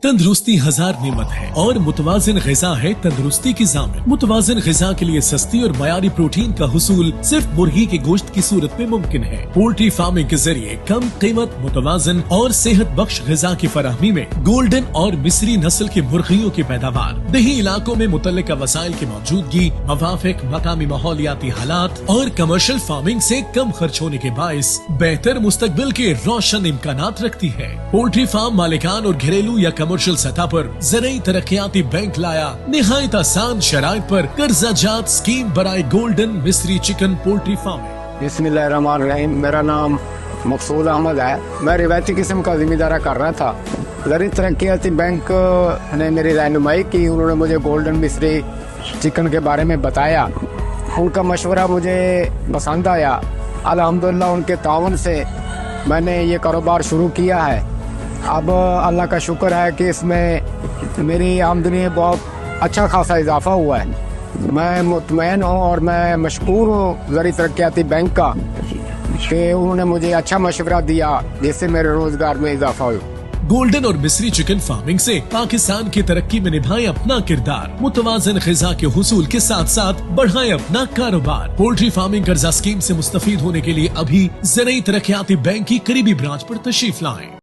तंदुरुस्ती हजार नेमत है और मुतवाजिन ग़िज़ा है तंदुरुस्ती की ज़ामिन। मुतवाजिन ग़िज़ा के लिए सस्ती और मयारी प्रोटीन का हुसूल सिर्फ मुर्गी के गोश्त की सूरत में मुमकिन है। पोल्ट्री फार्मिंग के जरिए कम कीमत, मुतवाजिन और सेहत बख्श ग़िज़ा की फराहमी में गोल्डन और मिस्री नस्ल की मुर्गियों की पैदावार, दही इलाकों में मुतल्लिका वसाइल की मौजूदगी, मवाफिक मकामी माहौलियाती हालात और कमर्शियल फार्मिंग से कम खर्च होने के बाइस बेहतर मुस्तकबिल के रोशन इम्कानात रखती है। पोल्ट्री फार्म मालिकान और घरेलू या कमर्शियल सतह पर ज़रई तरक्याती बैंक लाया निहायत आसान शराइत पर कर्जा जात स्कीम बराए गोल्डन मिस्री चिकन पोल्ट्री फार्मिंग। बिस्मिल्लाहिर्रहमानिर्रहीम। मेरा नाम मकसूद अहमद है। मैं रिवायती किस्म का जिम्मेदारा कर रहा था। ज़रई तरक्याती बैंक ने मेरी रहनुमाई की। उन्होंने मुझे गोल्डन मिस्री चिकन के बारे में बताया। उनका मशवरा मुझे पसंद आया। अल्हम्दुलिल्लाह उनके तावन से मैंने ये कारोबार शुरू किया है। अब अल्लाह का शुक्र है कि इसमें मेरी आमदनी में बहुत अच्छा खासा इजाफा हुआ है। मैं मुतमईन हूँ और मैं मशकूर हूँ ज़रई तरक्याती बैंक का कि उन्होंने मुझे अच्छा मशवरा दिया जिससे मेरे रोजगार में इजाफा हुआ। गोल्डन और मिस्री चिकन फार्मिंग से पाकिस्तान की तरक्की में निभाएं अपना किरदार। मुतवाजिन ग़िज़ा के हुसूल के साथ साथ बढ़ाएं अपना कारोबार। पोल्ट्री फार्मिंग कर्जा स्कीम से मुस्तफीद होने के लिए अभी ज़रई तरक्याती बैंक की करीबी ब्रांच पर तशरीफ लाएं।